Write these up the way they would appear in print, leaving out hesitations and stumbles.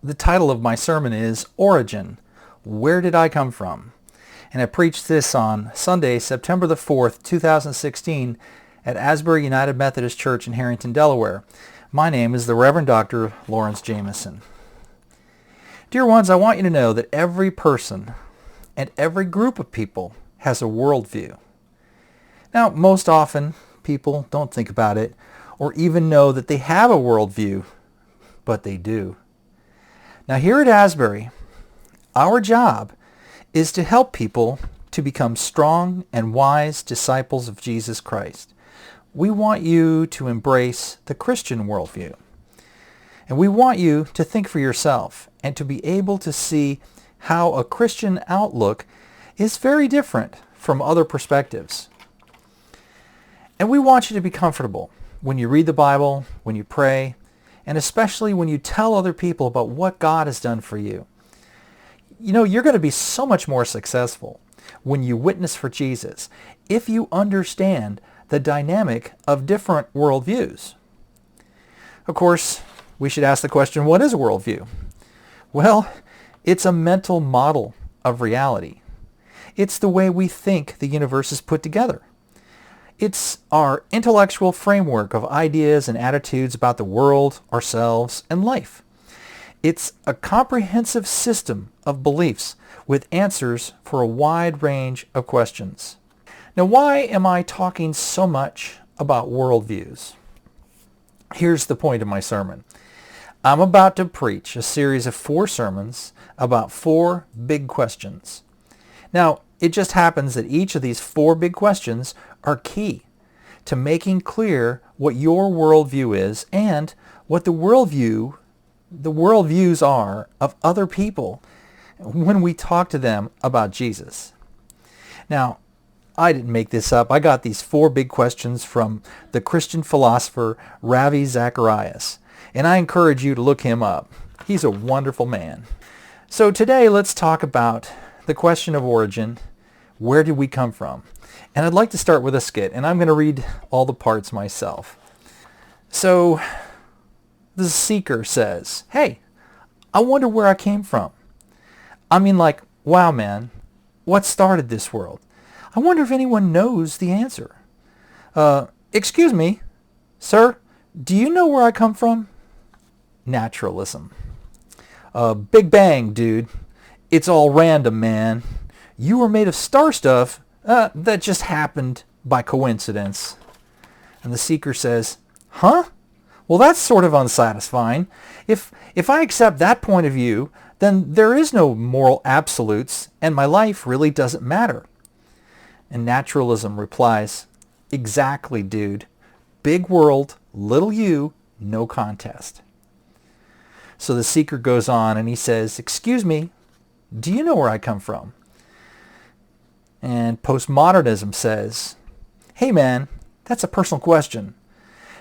The title of my sermon is Origin, Where Did I Come From? And I preached this on Sunday, September the 4th, 2016 at Asbury United Methodist Church in Harrington, Delaware. My name is the Reverend Dr. Larry Jameson. Dear ones, I want you to know that every person and every group of people has a worldview. Now, most often, people don't think about it or even know that they have a worldview, but they do. Now here at Asbury, our job is to help people to become strong and wise disciples of Jesus Christ. We want you to embrace the Christian worldview. And we want you to think for yourself and to be able to see how a Christian outlook is very different from other perspectives. And we want you to be comfortable when you read the Bible, when you pray, and especially when you tell other people about what God has done for you. You know, you're going to be so much more successful when you witness for Jesus if you understand the dynamic of different worldviews. Of course, we should ask the question, what is a worldview? Well, it's a mental model of reality. It's the way we think the universe is put together. It's our intellectual framework of ideas and attitudes about the world, ourselves, and life. It's a comprehensive system of beliefs with answers for a wide range of questions. Now, why am I talking so much about worldviews? Here's the point of my sermon. I'm about to preach a series of 4 sermons about 4 big questions. Now, it just happens that each of these 4 big questions are key to making clear what your worldview is and what the worldviews are of other people when we talk to them about Jesus. Now, I didn't make this up. I got these 4 big questions from the Christian philosopher Ravi Zacharias, and I encourage you to look him up. He's a wonderful man. So today, let's talk about the question of origin. Where did we come from? And I'd like to start with a skit, and I'm going to read all the parts myself. So, the seeker says, "Hey, I wonder where I came from. I mean, like, wow, man, what started this world? I wonder if anyone knows the answer. Excuse me, sir, do you know where I come from?" Naturalism. "Big Bang, dude. It's all random, man. You were made of star stuff that just happened by coincidence." And the seeker says, "Huh? Well, that's sort of unsatisfying. If I accept that point of view, then there is no moral absolutes, and my life really doesn't matter." And naturalism replies, "Exactly, dude. Big world, little you, no contest." So the seeker goes on and he says, "Excuse me, do you know where I come from?" And postmodernism says, "Hey man, that's a personal question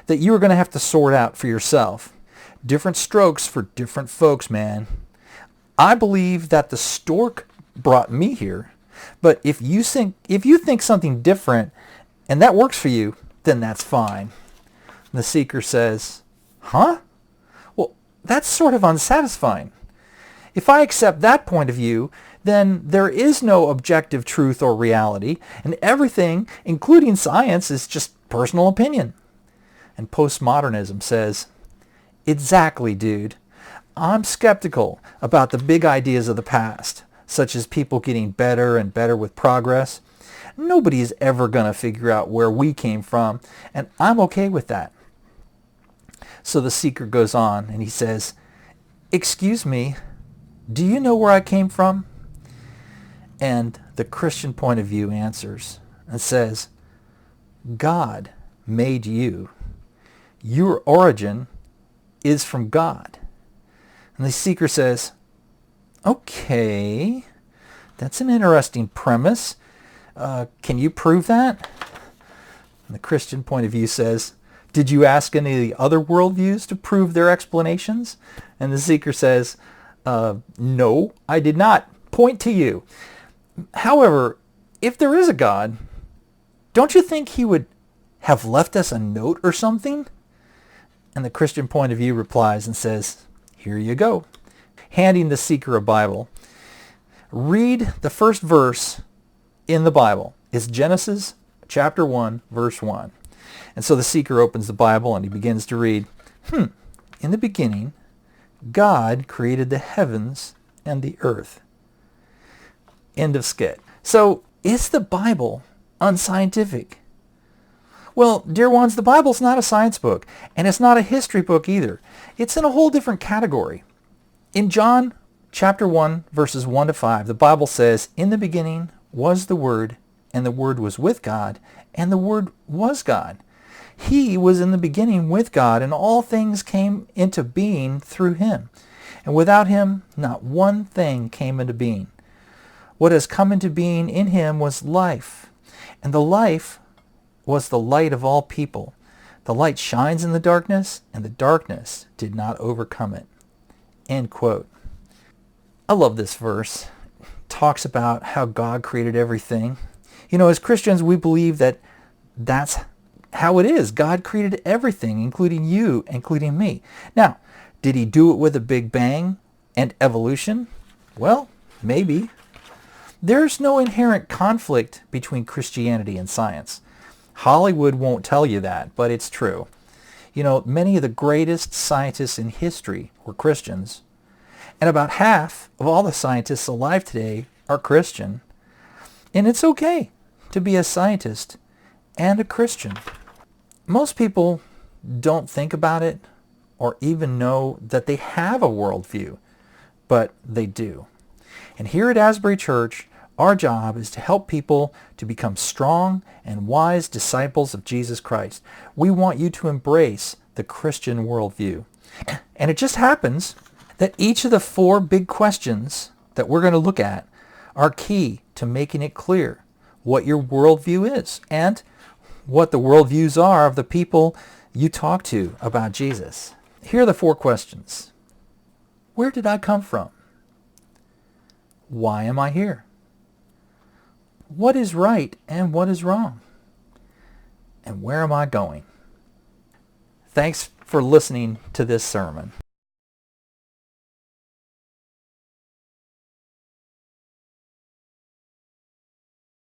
that you are going to have to sort out for yourself. Different strokes for different folks, man. I believe that the stork brought me here, but if you think something different and that works for you, then that's fine." And the seeker says, "Huh? Well, that's sort of unsatisfying. If I accept that point of view, then there is no objective truth or reality, and everything, including science, is just personal opinion." And postmodernism says, "Exactly, dude. I'm skeptical about the big ideas of the past, such as people getting better and better with progress. Nobody is ever going to figure out where we came from, and I'm okay with that." So the seeker goes on and he says, "Excuse me, do you know where I came from?" And the Christian point of view answers and says, "God made you. Your origin is from God." And the seeker says, "Okay, that's an interesting premise. Can you prove that?" And the Christian point of view says, "Did you ask any of the other worldviews to prove their explanations?" And the seeker says, "No, I did not point to you. However, if there is a God, don't you think he would have left us a note or something?" And the Christian point of view replies and says, "Here you go. handing the seeker a Bible, read the first verse in the Bible. It's Genesis chapter 1, verse 1. And so the seeker opens the Bible and he begins to read, in the beginning, God created the heavens and the earth. End of skit. So, is the Bible unscientific? Well, dear ones, the Bible's not a science book, and it's not a history book either. It's in a whole different category. In John chapter 1, verses 1 to 5, the Bible says, in the beginning was the Word, and the Word was with God, and the Word was God. He was in the beginning with God, and all things came into being through him. And without him, not one thing came into being. What has come into being in him was life, and the life was the light of all people. The light shines in the darkness, and the darkness did not overcome it. End quote. I love this verse. It talks about how God created everything. You know, as Christians, we believe that that's how it is. God created everything, including you, including me. Now, did he do it with a big bang and evolution? Well, maybe. There's no inherent conflict between Christianity and science. Hollywood won't tell you that, but it's true. You know, many of the greatest scientists in history were Christians, and about half of all the scientists alive today are Christian. And it's okay to be a scientist and a Christian. Most people don't think about it or even know that they have a worldview, but they do. And here at Asbury Church, our job is to help people to become strong and wise disciples of Jesus Christ. We want you to embrace the Christian worldview. And it just happens that each of the 4 big questions that we're going to look at are key to making it clear what your worldview is and what the worldviews are of the people you talk to about Jesus. Here are the 4 questions. Where did I come from? Why am I here? What is right and what is wrong? And where am I going? Thanks for listening to this sermon.